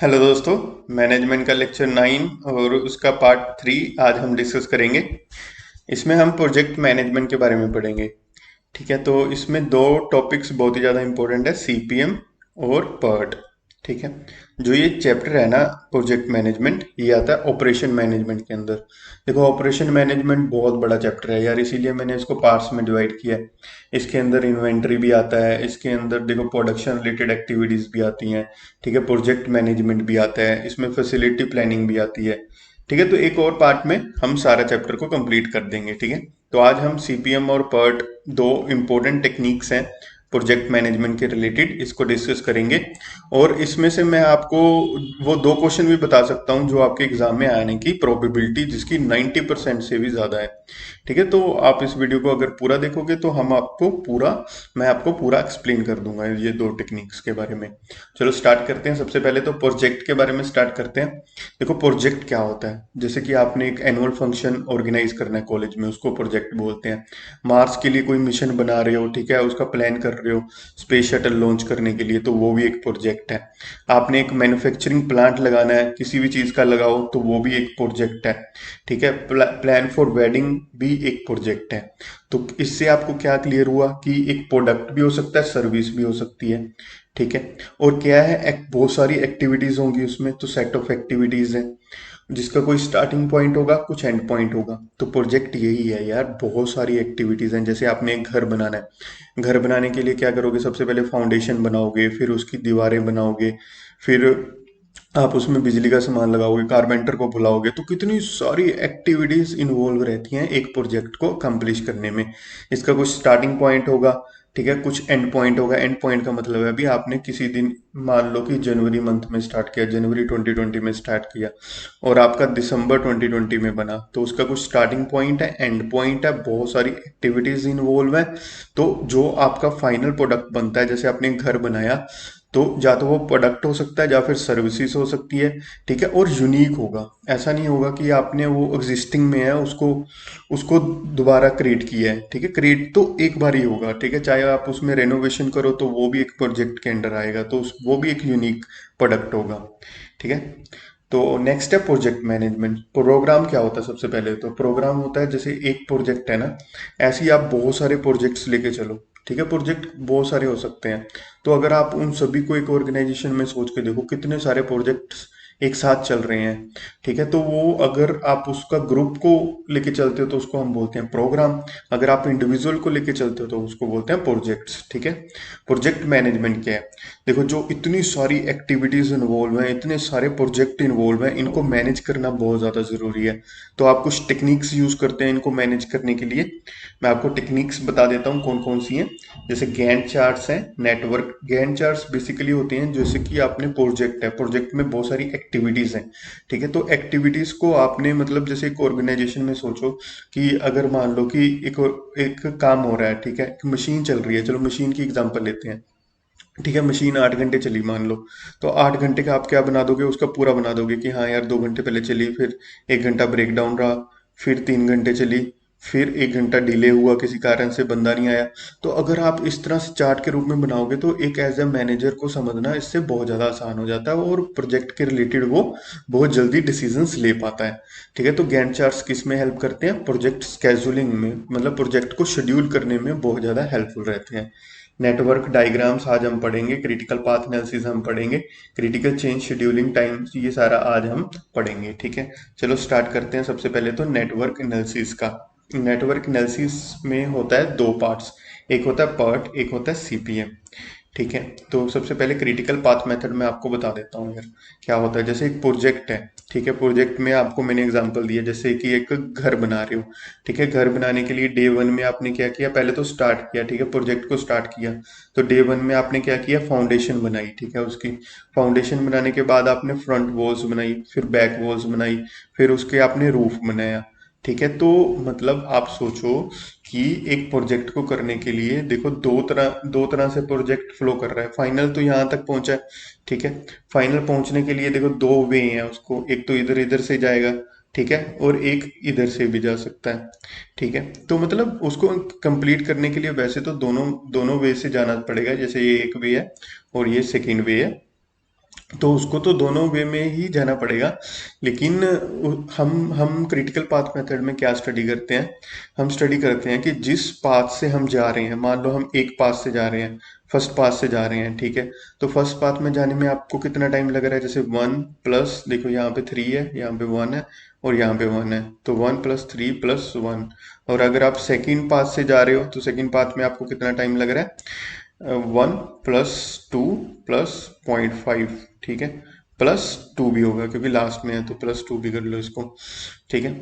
Hello दोस्तों। Management का lecture 9 और उसका पार्ट 3 आज हम डिस्कस करेंगे। इसमें हम प्रोजेक्ट मैनेजमेंट के बारे में पढ़ेंगे। ठीक है, तो इसमें दो टॉपिक्स बहुत ही ज़्यादा इंपॉर्टेंट है, सीपीएम और पर्ट। ठीक है, जो ये चैप्टर है ना, प्रोजेक्ट मैनेजमेंट, ये आता है ऑपरेशन मैनेजमेंट के अंदर। देखो, ऑपरेशन मैनेजमेंट बहुत बड़ा चैप्टर है यार, इसीलिए मैंने इसको पार्ट्स में डिवाइड किया है। इसके अंदर इन्वेंट्री भी आता है, इसके अंदर देखो प्रोडक्शन रिलेटेड एक्टिविटीज भी आती हैं। ठीक है, प्रोजेक्ट मैनेजमेंट भी आता है, इसमें फैसिलिटी प्लानिंग भी आती है। ठीक है, तो एक और पार्ट में हम सारा चैप्टर को कंप्लीट कर देंगे। ठीक है, तो आज हम सीपीएम और पर्ट, दो इम्पोर्टेंट टेक्निक्स हैं प्रोजेक्ट मैनेजमेंट के रिलेटेड, इसको डिस्कस करेंगे। और इसमें से मैं आपको वो दो क्वेश्चन भी बता सकता हूँ जो आपके एग्जाम में आने की प्रोबेबिलिटी जिसकी 90% से भी ज़्यादा है। ठीक है, तो आप इस वीडियो को अगर पूरा देखोगे तो मैं आपको पूरा एक्सप्लेन कर दूंगा ये दो टेक्निक्स के बारे में। चलो स्टार्ट करते हैं। सबसे पहले तो प्रोजेक्ट के बारे में स्टार्ट करते हैं। देखो, प्रोजेक्ट क्या होता है, जैसे कि आपने एक एनुअल फंक्शन ऑर्गेनाइज करना है कॉलेज में, उसको प्रोजेक्ट बोलते हैं। मार्स के लिए कोई मिशन बना रहे हो, ठीक है, उसका प्लान कर रहे हो स्पेस शटल लॉन्च करने के लिए, तो वो भी एक प्रोजेक्ट है। आपने एक मैन्युफैक्चरिंग प्लांट लगाना है, किसी भी चीज़ का लगाओ तो वो भी एक प्रोजेक्ट है। ठीक है, प्लान फॉर वेडिंग भी एक प्रोजेक्ट है। तो इससे आपको क्या क्लियर हुआ कि एक प्रोडक्ट भी हो सकता है, सर्विस भी हो सकती है। ठीक है, और क्या है, बहुत सारी एक्टिविटीज होंगी उसमें, तो सेट ऑफ एक्टिविटीज है जिसका कोई स्टार्टिंग पॉइंट होगा, कुछ एंड पॉइंट होगा। तो प्रोजेक्ट यही है यार, बहुत सारी एक्टिविटीज हैं। जैसे आपने एक घर बनाना है, घर बनाने के लिए क्या करोगे, सबसे पहले फाउंडेशन बनाओगे, फिर उसकी दीवारें बनाओगे, फिर आप उसमें बिजली का सामान लगाओगे, कारपेंटर को बुलाओगे, तो कितनी सारी एक्टिविटीज इन्वॉल्व रहती हैं एक प्रोजेक्ट को कंप्लीट करने में। इसका कुछ स्टार्टिंग पॉइंट होगा, ठीक है, कुछ एंड पॉइंट होगा। एंड पॉइंट का मतलब है अभी आपने किसी दिन, मान लो कि जनवरी मंथ में स्टार्ट किया, जनवरी 2020 में स्टार्ट किया और आपका दिसंबर 2020 में बना, तो उसका कुछ स्टार्टिंग पॉइंट है, एंड पॉइंट है, बहुत सारी एक्टिविटीज इन्वॉल्व है। तो जो आपका फाइनल प्रोडक्ट बनता है, जैसे आपने घर बनाया, तो या तो वो प्रोडक्ट हो सकता है या फिर सर्विसेज हो सकती है। ठीक है, और यूनिक होगा। ऐसा नहीं होगा कि आपने वो एग्जिस्टिंग में है उसको उसको दोबारा क्रिएट किया है। ठीक है, क्रिएट तो एक बार ही होगा। ठीक है, चाहे आप उसमें रेनोवेशन करो तो वो भी एक प्रोजेक्ट के अंडर आएगा, तो वो भी एक यूनिक प्रोडक्ट होगा। ठीक है, तो नेक्स्ट है प्रोजेक्ट मैनेजमेंट। प्रोग्राम क्या होता है, सबसे पहले तो प्रोग्राम होता है, जैसे एक प्रोजेक्ट है ना, ऐसे ही आप बहुत सारे प्रोजेक्ट्स लेके चलो। ठीक है, प्रोजेक्ट बहुत सारे हो सकते हैं। तो अगर आप उन सभी को एक ऑर्गेनाइजेशन में सोच के देखो, कितने सारे प्रोजेक्ट्स एक साथ चल रहे हैं। ठीक है, तो वो अगर आप उसका ग्रुप को लेके चलते हो तो उसको हम बोलते हैं प्रोग्राम। अगर आप इंडिविजुअल को लेके चलते हो तो उसको बोलते हैं प्रोजेक्ट्स। ठीक है, प्रोजेक्ट मैनेजमेंट क्या है, देखो, जो इतनी सारी एक्टिविटीज इन्वॉल्व हैं, इतने सारे प्रोजेक्ट इन्वॉल्व हैं, इनको मैनेज करना बहुत ज़्यादा ज़रूरी है। तो आप कुछ टेक्निक्स यूज़ करते हैं इनको मैनेज करने के लिए। मैं आपको टेक्निक्स बता देता हूँ कौन कौन सी हैं। जैसे गैंट चार्ट्स हैं, नेटवर्क गैंट चार्ट्स बेसिकली होते हैं, जैसे कि आपने प्रोजेक्ट है, प्रोजेक्ट में बहुत सारी एक्टिविटीज़ हैं। ठीक है, तो एक्टिविटीज़ को आपने, मतलब जैसे एक ऑर्गेनाइजेशन में सोचो कि अगर मान लो कि एक एक काम हो रहा है, ठीक है, एक मशीन चल रही है, चलो मशीन की एग्जांपल लेते हैं। ठीक है, मशीन 8 घंटे चली मान लो, तो 8 घंटे का आप क्या बना दोगे, उसका पूरा बना दोगे कि हाँ यार 2 घंटे पहले चली, फिर 1 घंटा ब्रेक डाउन रहा, फिर 3 घंटे चली, फिर 1 घंटा डिले हुआ, किसी कारण से बंदा नहीं आया। तो अगर आप इस तरह से चार्ट के रूप में बनाओगे तो एक एज ए मैनेजर को समझना इससे बहुत ज़्यादा आसान हो जाता है, और प्रोजेक्ट के रिलेटेड वो बहुत जल्दी डिसीजंस ले पाता है। ठीक है, तो गैंट चार्ट्स किस में हेल्प करते हैं, प्रोजेक्ट स्केजुलिंग में, मतलब प्रोजेक्ट को शेड्यूल करने में बहुत ज़्यादा हेल्पफुल रहते हैं। नेटवर्क डायग्राम्स आज हम पढ़ेंगे, क्रिटिकल पाथ एनालिसिस हम पढ़ेंगे, क्रिटिकल चेंज शेड्यूलिंग टाइम, ये सारा आज हम पढ़ेंगे। ठीक है, चलो स्टार्ट करते हैं। सबसे पहले तो नेटवर्क एनालिसिस का। नेटवर्क एनालिसिस में होता है दो पार्ट्स, एक होता है पर्ट, एक होता है सीपीएम। ठीक है, तो सबसे पहले क्रिटिकल पाथ मेथड में आपको बता देता हूँ यार क्या होता है। जैसे एक प्रोजेक्ट है, ठीक है, प्रोजेक्ट में आपको मैंने एग्जांपल दिया, जैसे कि एक घर बना रहे हो। ठीक है, घर बनाने के लिए डे वन में आपने क्या किया, पहले तो स्टार्ट किया, ठीक है, प्रोजेक्ट को स्टार्ट किया। तो डे वन में आपने क्या किया, फाउंडेशन बनाई। ठीक है, उसकी फाउंडेशन बनाने के बाद आपने फ्रंट वॉल्स बनाई, फिर बैक वॉल्स बनाई, फिर उसके आपने रूफ बनाया। ठीक है, तो मतलब आप सोचो कि एक प्रोजेक्ट को करने के लिए देखो, दो तरह से प्रोजेक्ट फ्लो कर रहा है। फाइनल तो यहाँ तक पहुंचा है। ठीक है, फाइनल पहुंचने के लिए देखो दो वे हैं उसको, एक तो इधर इधर से जाएगा, ठीक है, और एक इधर से भी जा सकता है। ठीक है, तो मतलब उसको कंप्लीट करने के लिए वैसे तो दोनों दोनों वे से जाना पड़ेगा, जैसे ये एक वे है और ये सेकंड वे है। तो उसको तो दोनों वे में ही जाना पड़ेगा। लेकिन हम क्रिटिकल पाथ मेथड में क्या स्टडी करते हैं, हम स्टडी करते हैं कि जिस पाथ से हम जा रहे हैं, मान लो हम एक पाथ से जा रहे हैं, फर्स्ट पाथ से जा रहे हैं, ठीक है। तो फर्स्ट पाथ में जाने में आपको कितना टाइम लग रहा है, जैसे वन प्लस, देखो यहाँ पे थ्री है, यहाँ पे वन है, और यहाँ पे वन है, तो one plus three plus one. और अगर आप सेकेंड पाथ से जा रहे हो तो सेकेंड पाथ में आपको कितना टाइम लग रहा है, one plus two plus point five, ठीक है। प्लस टू भी होगा क्योंकि लास्ट में है, तो प्लस टू भी कर लो इसको, ठीक है।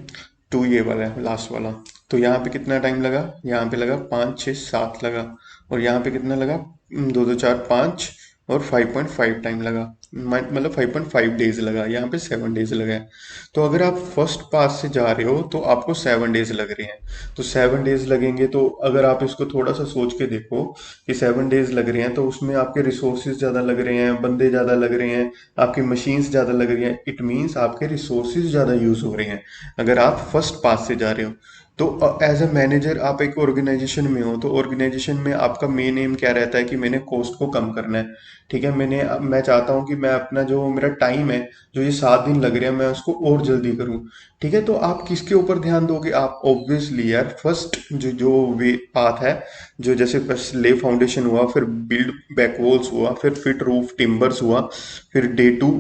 टू ये वाला है लास्ट वाला। तो यहाँ पे कितना टाइम लगा, यहाँ पे लगा 5 6 7 लगा। और यहाँ पे कितना लगा, दो दो चार पाँच, और 5.5 टाइम लगा, मतलब 5.5 डेज लगा, यहाँ पे 7 डेज लगा है। तो अगर आप फर्स्ट पास से जा रहे हो तो आपको 7 डेज लग रहे हैं। तो 7 डेज लगेंगे, तो अगर आप इसको थोड़ा सा सोच के देखो कि 7 डेज लग रहे हैं, तो उसमें आपके रिसोर्सेज ज़्यादा लग रहे हैं, बंदे ज़्यादा लग रहे हैं, आपकी मशीन्स ज़्यादा लग रही हैं, इट मीन्स आपके रिसोर्सेज ज़्यादा यूज़ हो रहे हैं अगर आप फर्स्ट पास से जा रहे हो। तो एज अ मैनेजर आप एक ऑर्गेनाइजेशन में हो, तो ऑर्गेनाइजेशन में आपका मेन एम क्या रहता है कि मैंने कॉस्ट को कम करना है, ठीक है। मैं चाहता हूँ कि मैं अपना जो मेरा टाइम है, जो ये 7 दिन लग रहे हैं, मैं उसको और जल्दी करूँ, ठीक है। तो आप किसके ऊपर ध्यान दोगे, आप ऑब्वियसली यार फर्स्ट जो जो वे पाथ है, जो जैसे बस ले फाउंडेशन हुआ, फिर बिल्ड बैक वॉल्स हुआ, फिर फिट रूफ टिम्बर्स हुआ, फिर डे टू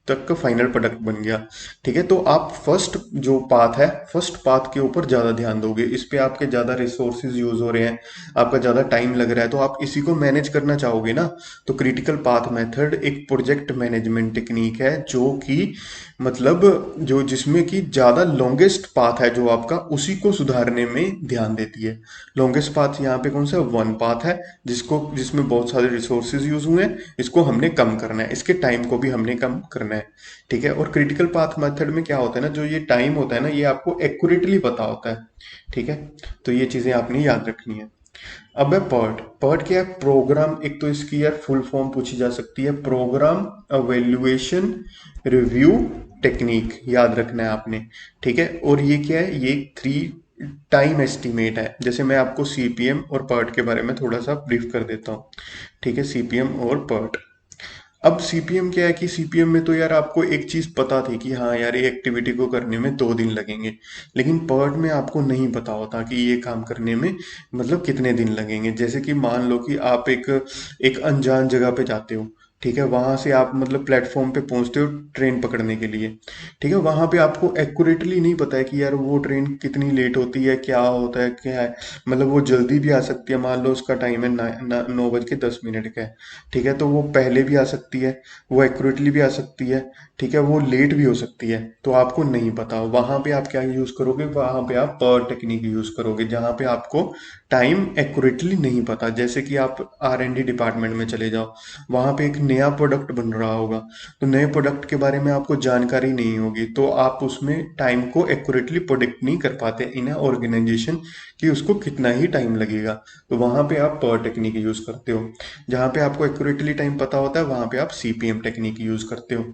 तक का फाइनल प्रोडक्ट बन गया, ठीक है। तो आप फर्स्ट जो पाथ है, फर्स्ट पाथ के ऊपर ज़्यादा ध्यान दोगे, इस पे आपके ज़्यादा रिसोर्सेज यूज़ हो रहे हैं, आपका ज़्यादा टाइम लग रहा है, तो आप इसी को मैनेज करना चाहोगे ना। तो क्रिटिकल पाथ मेथड एक प्रोजेक्ट मैनेजमेंट टेक्निक है जो कि मतलब जो जिसमें कि ज़्यादा लॉन्गेस्ट पाथ है जो आपका, उसी को सुधारने में ध्यान देती है। लॉन्गेस्ट पाथ यहाँ पे कौन सा, वन पाथ है, जिसमें बहुत सारे रिसोर्सेज यूज हुए हैं, इसको हमने कम करना है, इसके टाइम को भी हमने कम करना है, ठीक है। और क्रिटिकल पाथ मेथड में क्या होता है ना, जो ये टाइम होता है ना, ये आपको एक्यूरेटली पता होता है, ठीक है। तो ये चीज़ें आपने याद रखनी है। अब है पर्ट। पर्ट क्या है, प्रोग्राम, एक तो इसकी यार फुल फॉर्म पूछी जा सकती है, प्रोग्राम एवेल्युएशन रिव्यू टेक्निक, याद रखना है आपने, ठीक है। और ये क्या है, ये थ्री टाइम एस्टिमेट है। जैसे मैं आपको सीपीएम और पर्ट के बारे में थोड़ा सा ब्रीफ कर देता हूँ, ठीक है, सीपीएम और पर्ट। अब सीपीएम क्या है कि सीपीएम में तो यार आपको एक चीज पता थी कि हाँ यार ये एक्टिविटी को करने में 2 दिन लगेंगे, लेकिन पर्ट में आपको नहीं पता होता कि ये काम करने में मतलब कितने दिन लगेंगे। जैसे कि मान लो कि आप एक अनजान जगह पे जाते हो, ठीक है, वहां से आप मतलब प्लेटफॉर्म पे पहुंचते हो ट्रेन पकड़ने के लिए, ठीक है। वहां पे आपको एक्यूरेटली नहीं पता है कि यार वो ट्रेन कितनी लेट होती है, क्या होता है, क्या है, मतलब वो जल्दी भी आ सकती है, मान लो उसका टाइम है 9:10 का है, ठीक है। तो वो पहले भी आ सकती है, वो एक्यूरेटली भी आ सकती है, ठीक है, वो लेट भी हो सकती है, तो आपको नहीं पता। वहां पे आप क्या यूज करोगे, वहां पे आप पर टेक्निक यूज करोगे, जहां पे आपको टाइम एक्यूरेटली नहीं पता। जैसे कि आप R&D डिपार्टमेंट में चले जाओ, वहां पे एक नया प्रोडक्ट बन रहा होगा, तो नए प्रोडक्ट के बारे में आपको जानकारी नहीं होगी, तो आप उसमें टाइम को एक्यूरेटली प्रोडिक्ट नहीं कर पाते इन ऑर्गेनाइजेशन कि उसको कितना ही टाइम लगेगा। तो वहां पे आप पर टेक्निक यूज करते हो। जहाँ पे आपको एक्यूरेटली टाइम पता होता है, वहां पे आप सीपीएम टेक्निक यूज करते हो।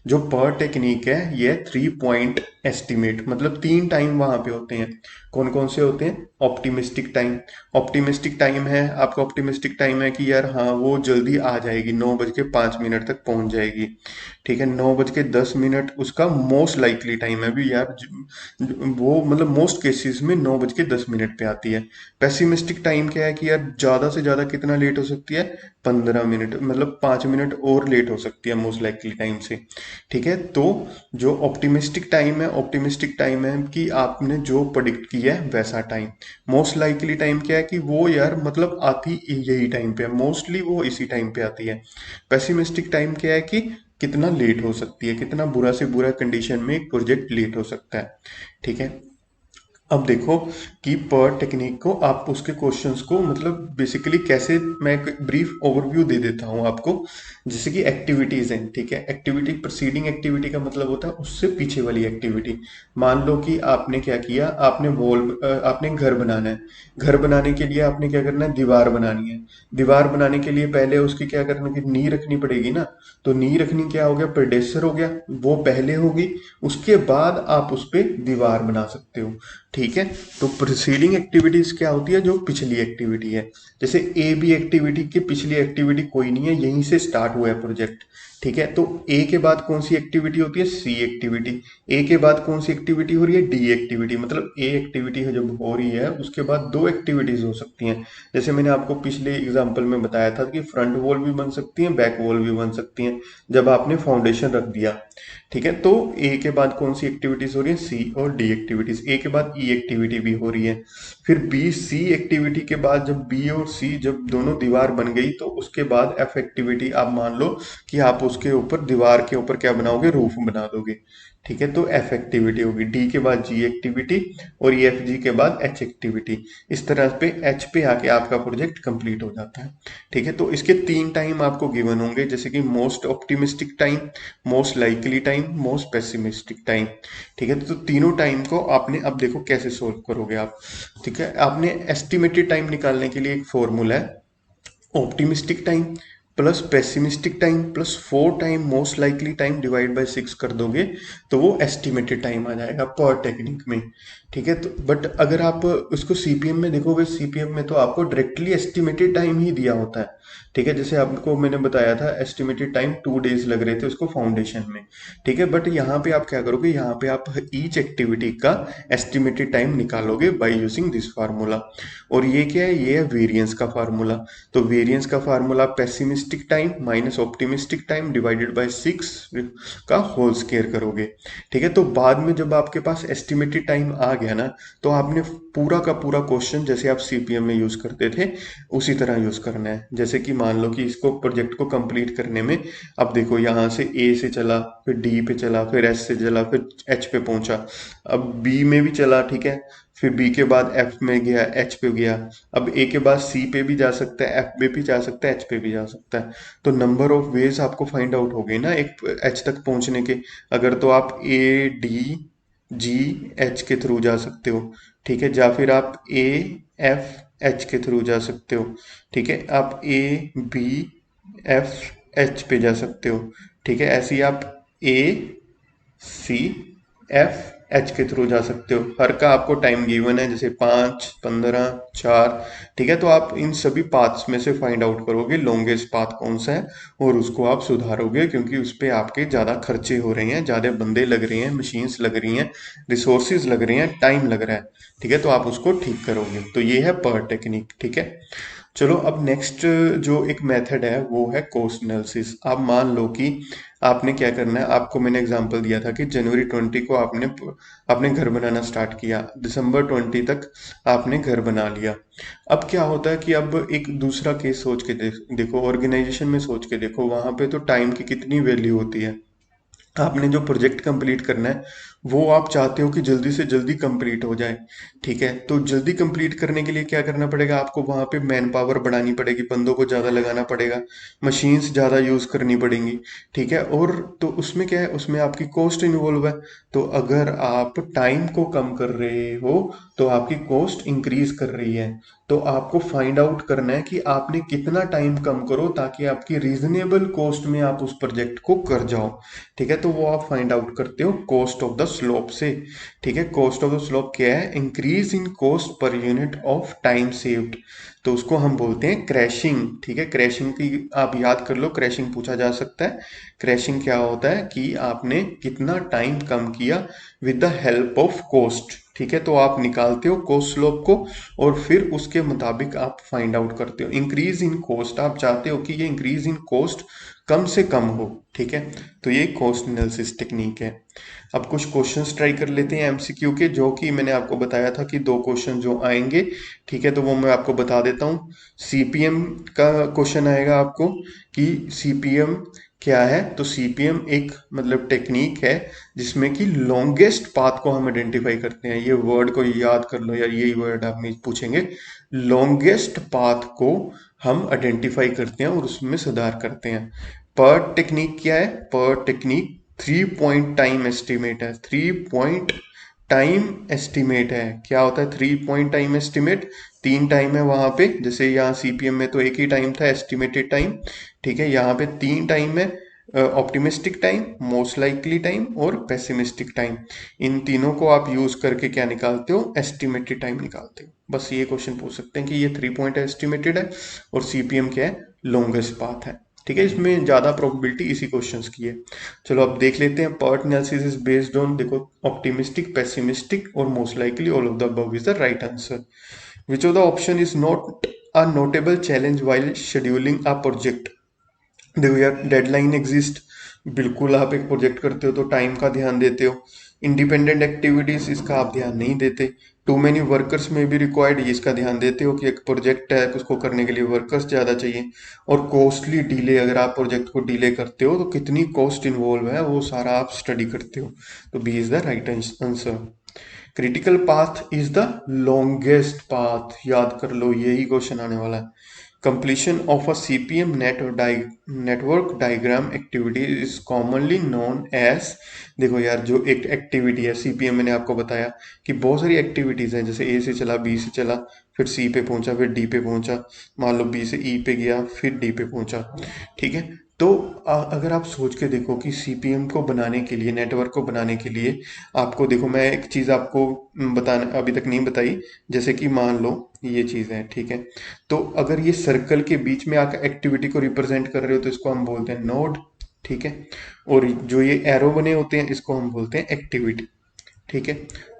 जो पर टेक्निक है, ये 3 पॉइंट एस्टिमेट, मतलब 3 टाइम वहां पे होते हैं। कौन कौन से होते हैं, ऑप्टिमिस्टिक टाइम। ऑप्टिमिस्टिक टाइम है आपका, ऑप्टिमिस्टिक टाइम है कि यार हाँ वो जल्दी आ जाएगी, 9:05 तक पहुंच जाएगी, ठीक है। 9:10 उसका मोस्ट लाइकली टाइम है भी यार, वो मतलब मोस्ट केसेस में 9:10 पे आती है। पेसिमिस्टिक टाइम क्या है कि यार ज्यादा से ज्यादा कितना लेट हो सकती है, 15 मिनट, मतलब 5 मिनट और लेट हो सकती है मोस्ट लाइकली टाइम से, ठीक है। तो जो ऑप्टिमिस्टिक टाइम है, ऑप्टिमिस्टिक टाइम है कि आपने जो प्रोडिक्ट किया है वैसा टाइम। मोस्ट लाइकली टाइम क्या है कि वो यार मतलब आती यही टाइम पे है, मोस्टली वो इसी टाइम पे आती है। पेसिमिस्टिक टाइम क्या है कि कितना लेट हो सकती है, कितना बुरा से बुरा कंडीशन में एक प्रोजेक्ट लेट हो सकता है, ठीक है। अब देखो कि पर टेक्निक को आप उसके क्वेश्चंस को मतलब बेसिकली कैसे, मैं एक ब्रीफ ओवरव्यू दे देता हूँ आपको। जैसे कि एक्टिविटीज हैं, ठीक है, एक्टिविटी प्रोसीडिंग एक्टिविटी का मतलब होता है उससे पीछे वाली एक्टिविटी। मान लो कि आपने क्या किया, आपने घर बनाना है, घर बनाने के लिए आपने क्या करना है, दीवार बनानी है। दीवार बनाने के लिए पहले उसकी क्या करना की, नींव रखनी पड़ेगी ना। तो नींव रखनी क्या हो गया, प्रेडेसर हो गया, वो पहले होगी, उसके बाद आप उस पर दीवार बना सकते हो, ठीक है। तो प्रीसीडिंग एक्टिविटीज क्या होती है, जो पिछली एक्टिविटी है। जैसे ए बी एक्टिविटी की पिछली एक्टिविटी कोई नहीं है, यहीं से स्टार्ट हुआ है प्रोजेक्ट, ठीक है, तो ए के बाद कौन सी एक्टिविटी होती है, सी एक्टिविटी। ए के बाद कौन सी एक्टिविटी हो रही है, डी एक्टिविटी। मतलब ए एक्टिविटी जब हो रही है उसके बाद दो एक्टिविटीज हो सकती हैं। जैसे मैंने आपको पिछले एग्जांपल में बताया था कि फ्रंट वॉल भी बन सकती है, बैक वॉल भी बन सकती है जब आपने फाउंडेशन रख दिया। ठीक है, तो ए के बाद कौन सी एक्टिविटीज हो रही है, सी और डी एक्टिविटीज। ए के बाद ई एक्टिविटी भी हो रही है। फिर बी सी एक्टिविटी के बाद जब बी और सी जब दोनों दीवार बन गई तो उसके बाद एफ एक्टिविटी आप मान लो कि आप उसके ऊपर दीवार के ऊपर क्या बनाओगे, रूफ बना दोगे। ठीक है, तो एफ एक्टिविटी होगी। डी के बाद जी एक्टिविटी और ई एफ जी के बाद एच एक्टिविटी। इस तरह पे एच पे आके आपका प्रोजेक्ट कंप्लीट हो जाता है। ठीक है, तो इसके तीन टाइम आपको गिवन होंगे, जैसे कि most optimistic time, most likely time, most pessimistic time. ठीक है, तो तीनों टाइम को आपने अब देखो कैसे सोल्व करोगे आप। ठीक है, आपने एस्टिमेटेड टाइम निकालने के लिए एक फॉर्मूला है, optimistic time plus pessimistic time plus 4 time most likely time divide by 6 कर दोगे तो वो एस्टिमेटेड टाइम आ जाएगा पर टेक्निक में। ठीक है, तो बट अगर आप उसको सीपीएम में देखोगे, सीपीएम में तो आपको डायरेक्टली एस्टिमेटेड टाइम ही दिया होता है। ठीक है, जैसे आपको मैंने बताया था एस्टिमेटेड टाइम 2 डेज लग रहे थे उसको फाउंडेशन में। ठीक है, बट यहाँ पे आप क्या करोगे, यहाँ पे आप ईच एक्टिविटी का एस्टिमेटेड टाइम निकालोगे बाय यूजिंग दिस फार्मूला। और ये क्या है, ये है वेरिएंस का फार्मूला। तो वेरिएंस का formula pessimistic time minus optimistic time divided by 6 का होल स्क्वायर करोगे। ठीक है, तो बाद में जब आपके पास एस्टिमेटेड टाइम आ गया ना, तो आपने पूरा का पूरा क्वेश्चन जैसे आप सीपीएम में यूज करते थे उसी तरह यूज करना है। जैसे कि मान लो कि इसको प्रोजेक्ट को कंप्लीट करने में, अब देखो यहाँ से ए से चला, फिर डी पे चला, फिर एस से चला, फिर एच पे पहुंचा, अब बी में भी चला। ठीक है, फिर बी के बाद एफ में गया, एच पे गया। अब ए के बाद सी पे भी जा सकता है, एफ पे भी जा सकता है, एच पे भी जा सकता है। तो नंबर ऑफ वेज आपको फाइंड आउट हो गई ना एक एच तक पहुंचने के। अगर तो आप ए डी जी एच के थ्रू जा सकते हो। ठीक है, या फिर आप ए एफ एच के थ्रू जा सकते हो। ठीक है, आप ए बी एफ एच पे जा सकते हो। ठीक है, ऐसे ही आप ए सी एफ एच के थ्रू जा सकते हो। हर का आपको टाइम गिवन है, जैसे 5 15 4। ठीक है, तो आप इन सभी पाथ्स में से फाइंड आउट करोगे लॉन्गेस्ट पाथ कौन सा है और उसको आप सुधारोगे, क्योंकि उस पर आपके ज़्यादा खर्चे हो रहे हैं, ज़्यादा बंदे लग रहे हैं, मशीन्स लग रही हैं, रिसोर्सेज लग रहे हैं, टाइम लग रहा है। ठीक है, तो आप उसको ठीक करोगे। तो ये है पर टेक्निक। ठीक है, चलो अब नेक्स्ट जो एक मेथड है वो है कॉस्ट एनालिसिस। आप मान लो कि आपने क्या करना है, आपको मैंने एग्जांपल दिया था कि जनवरी 20 को आपने घर बनाना स्टार्ट किया, दिसंबर 20 तक आपने घर बना लिया। अब क्या होता है कि अब एक दूसरा केस सोच के देखो, ऑर्गेनाइजेशन में सोच के देखो, वहां पे तो टाइम की कितनी वैल्यू होती है। आपने जो प्रोजेक्ट कंप्लीट करना है वो आप चाहते हो कि जल्दी से जल्दी कंप्लीट हो जाए। ठीक है, तो जल्दी कंप्लीट करने के लिए क्या करना पड़ेगा, आपको वहां पे मैन पावर बढ़ानी पड़ेगी, बंदों को ज़्यादा लगाना पड़ेगा, मशीन्स ज़्यादा यूज़ करनी पड़ेंगी। ठीक है, और तो उसमें क्या है, उसमें आपकी कॉस्ट इन्वॉल्व है। तो अगर आप टाइम को कम कर रहे हो तो आपकी कॉस्ट इंक्रीज कर रही है। तो आपको फाइंड आउट करना है कि आपने कितना टाइम कम करो ताकि आपकी रीजनेबल कॉस्ट में आप उस प्रोजेक्ट को कर जाओ। ठीक है, तो वो आप फाइंड आउट करते हो कॉस्ट ऑफ द स्लोप से। ठीक है, कॉस्ट ऑफ द स्लोप क्या है, increase in cost per unit of time saved. तो उसको हम बोलते हैं क्रैशिंग। ठीक है, क्रैशिंग की आप याद कर लो, क्रैशिंग पूछा जा सकता है। क्रैशिंग क्या होता है कि आपने कितना टाइम कम किया with the help of cost. ठीक है, तो आप निकालते हो कॉस्ट स्लोप को और फिर उसके मुताबिक आप फाइंड आउट करते हो इंक्रीज इन कॉस्ट। आप चाहते हो कि ये इंक्रीज इन कॉस्ट कम से कम हो। ठीक है, तो ये कॉस्ट एनालिसिस टेक्निक है। अब कुछ क्वेश्चंस ट्राई कर लेते हैं एमसीक्यू के, जो कि मैंने आपको बताया था कि दो क्वेश्चन जो आएंगे। ठीक है, तो वो मैं आपको बता देता हूँ। सीपीएम का क्वेश्चन आएगा आपको कि सीपीएम क्या है। तो सीपीएम एक मतलब टेक्निक है जिसमें कि लॉन्गेस्ट पाथ को हम आइडेंटिफाई करते हैं। ये वर्ड को याद कर लो यार, यही वर्ड आप में पूछेंगे। लॉन्गेस्ट पाथ को हम आइडेंटिफाई करते हैं और उसमें सुधार करते हैं। पर टेक्निक क्या है, पर टेक्निक 3 पॉइंट टाइम एस्टिमेट है। 3 पॉइंट टाइम एस्टिमेट है। क्या होता है 3 पॉइंट टाइम एस्टिमेट, 3 टाइम है वहां पे। जैसे यहाँ सीपीएम में तो एक ही टाइम था, एस्टिमेटेड टाइम। ठीक है, यहाँ पे 3 टाइम है, optimistic time, most likely time और पेसिमिस्टिक टाइम। इन तीनों को आप यूज करके क्या निकालते हो, एस्टिमेटेड टाइम निकालते हो। बस ये क्वेश्चन पूछ सकते हैं कि ये 3 पॉइंट एस्टिमेटेड है और सीपीएम क्या है, लॉन्गेस्ट पाथ है। ठीक है, इसमें ज़्यादा प्रोबेबिलिटी इसी क्वेश्चंस की है। चलो अब देख लेते हैं। Part analysis is based on, देखो, ऑप्टिमिस्टिक, पेसिमिस्टिक और most likely all of the above is the right answer. Which of the option is not a notable challenge while scheduling a project. देखो यार, डेडलाइन एग्जिस्ट, बिल्कुल आप एक project करते हो तो टाइम का ध्यान देते हो। इंडिपेंडेंट एक्टिविटीज, इसका आप ध्यान नहीं देते। टू मेनी वर्कर्स में भी रिक्वायर्ड, इसका ध्यान देते हो कि एक प्रोजेक्ट है, उसको करने के लिए वर्कर्स ज़्यादा चाहिए। और कॉस्टली डिले, अगर आप प्रोजेक्ट को डिले करते हो तो कितनी कॉस्ट इन्वॉल्व है वो सारा आप स्टडी करते हो। तो B is the right answer. Critical path is the longest path, याद कर लो, यही क्वेश्चन आने वाला है। Completion of a CPM network diagram activity is commonly known as, देखो यार, जो एक एक्टिविटी है सीपीएम, मैंने आपको बताया कि बहुत सारी एक्टिविटीज हैं, जैसे ए से चला, बी से चला, फिर सी पे पहुंचा, फिर डी पे पहुंचा, मान लो बी से ई पे गया, फिर डी पे पहुंचा। ठीक है, तो अगर आप सोच के देखो कि सीपीएम को बनाने के लिए, नेटवर्क को बनाने के लिए आपको, देखो मैं एक चीज़ आपको बताना अभी तक नहीं बताई। जैसे कि मान लो ये चीज़ है, ठीक है, तो अगर ये सर्कल के बीच में आकर एक्टिविटी को रिप्रेजेंट कर रहे हो तो इसको हम बोलते हैं नोड। ठीक है, और जो ये एरो बने होते हैं इसको हम बोलते हैं एक्टिविटी। ठीक है,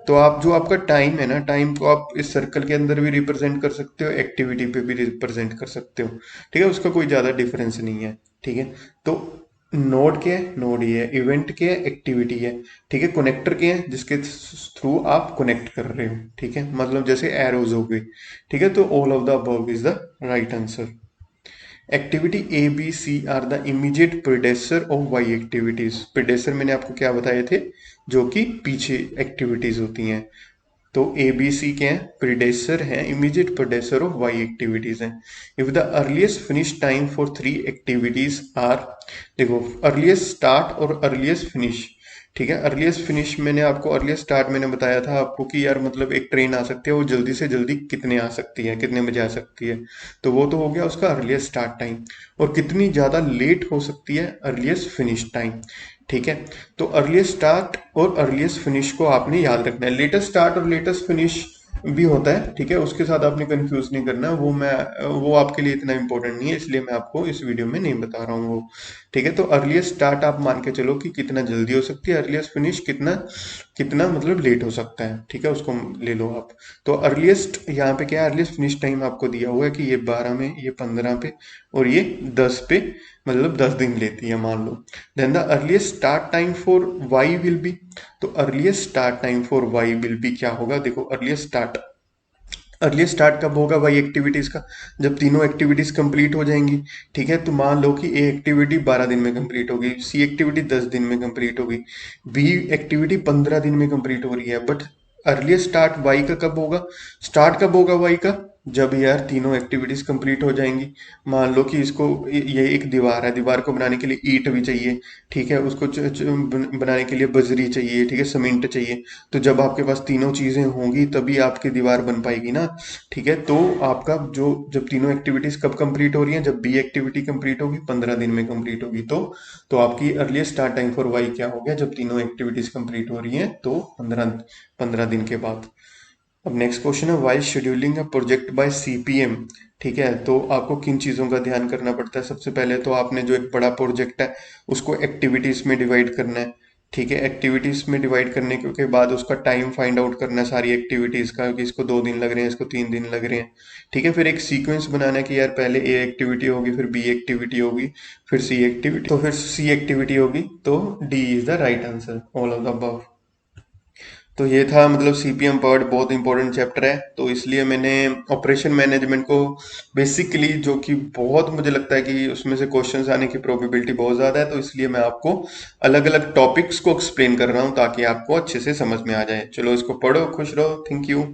तो आप जो आपका टाइम है ना, टाइम को आप इस सर्कल के अंदर भी रिप्रेजेंट कर सकते हो, एक्टिविटी पे भी रिप्रेजेंट कर सकते हो। ठीक है, उसका कोई ज़्यादा डिफरेंस नहीं है। ठीक है, तो नोड क्या है? नोड ये है। इवेंट क्या है? एक्टिविटी है। ठीक है, कनेक्टर क्या है? जिसके थ्रू आप कनेक्ट कर रहे हो। ठीक है, मतलब जैसे एरोज हो गए। ठीक है, तो all of the above is the right answer. Activity A B C are the immediate predecessor of Y activities. Predecessor मैंने आपको क्या बताए थे? जो कि पीछे एक्टिविटीज होती हैं। तो ए बी सी क्या है? प्रीडेसर है, immediate predecessor of Y activities हैं। If the earliest finish time for three activities are, देखो अर्लीस्ट स्टार्ट और अर्लीस्ट फिनिश। ठीक है, अर्लीस्ट फिनिश मैंने आपको, अर्लीस्ट स्टार्ट मैंने बताया था आपको कि यार मतलब एक ट्रेन आ सकती है, वो जल्दी से जल्दी कितने आ सकती है, कितने बजे आ सकती है। तो वो तो हो गया उसका अर्लीस्ट स्टार्ट टाइम। और कितनी ज़्यादा लेट हो सकती है? Earliest finish time. ठीक है, तो अर्लीस्ट स्टार्ट और अर्लीस्ट फिनिश को आपने याद रखना है। लेटेस्ट स्टार्ट और लेटेस्ट फिनिश भी होता है। ठीक है, उसके साथ आपने कंफ्यूज नहीं करना, वो आपके लिए इतना इंपॉर्टेंट नहीं है, इसलिए मैं आपको इस वीडियो में नहीं बता रहा हूँ वो। ठीक है, तो अर्लीस्ट स्टार्ट आप मान के चलो कि कितना जल्दी हो सकती है, अर्लीस्ट फिनिश कितना कितना मतलब लेट हो सकता है। ठीक है, उसको ले लो आप। तो अर्लीस्ट यहाँ पे क्या है? अर्लीस्ट फिनिश टाइम आपको दिया हुआ है कि ये 12 में, ये 15 पे और ये 10 पे, मतलब 10 दिन लेती है मान लो। Then the earliest start time for Y will be, तो earliest start time for Y will be क्या होगा? देखो अर्लीस्ट स्टार्ट कब होगा वाई एक्टिविटीज का? जब तीनों एक्टिविटीज कंप्लीट हो जाएंगी। ठीक है, तो मान लो कि ए एक्टिविटी 12 दिन में कंप्लीट होगी, सी एक्टिविटी 10 दिन में कंप्लीट होगी, बी एक्टिविटी 15 दिन में कंप्लीट हो रही है। बट अर्लीस्ट स्टार्ट वाई का कब होगा? स्टार्ट कब होगा वाई का? जब यार तीनों एक्टिविटीज कंप्लीट हो जाएंगी। मान लो कि इसको, ये एक दीवार है, दीवार को बनाने के लिए ईंट भी चाहिए। ठीक है, उसको बनाने के लिए बजरी चाहिए। ठीक है, सीमेंट चाहिए। तो जब आपके पास तीनों चीजें होंगी तभी आपकी दीवार बन पाएगी ना। ठीक है, तो आपका जो, जब तीनों एक्टिविटीज कब कंप्लीट हो रही हैं? जब बी एक्टिविटी कंप्लीट होगी, 15 दिन में कंप्लीट होगी। तो आपकी earliest start time for Y क्या हो गया? जब तीनों एक्टिविटीज कंप्लीट हो रही हैं तो 15 दिन के बाद। अब नेक्स्ट क्वेश्चन है, why scheduling a project by CPM. ठीक है, तो आपको किन चीज़ों का ध्यान करना पड़ता है? सबसे पहले तो आपने जो एक बड़ा प्रोजेक्ट है उसको एक्टिविटीज़ में डिवाइड करना है। ठीक है, एक्टिविटीज़ में डिवाइड करने के बाद उसका टाइम फाइंड आउट करना है सारी एक्टिविटीज़ का, कि इसको 2 दिन लग रहे हैं, इसको 3 दिन लग रहे हैं। ठीक है, फिर एक सीक्वेंस बनाना है कि यार पहले ए एक्टिविटी होगी, फिर बी एक्टिविटी होगी, फिर सी एक्टिविटी, तो फिर सी एक्टिविटी होगी। तो D is the right answer, all of the above. तो ये था, मतलब सीपीएम पार्ट बहुत इंपॉर्टेंट चैप्टर है, तो इसलिए मैंने ऑपरेशन मैनेजमेंट को बेसिकली, जो कि बहुत मुझे लगता है कि उसमें से क्वेश्चंस आने की प्रोबेबिलिटी बहुत ज़्यादा है, तो इसलिए मैं आपको अलग अलग टॉपिक्स को एक्सप्लेन कर रहा हूँ ताकि आपको अच्छे से समझ में आ जाए। चलो इसको पढ़ो, खुश रहो, थैंक यू।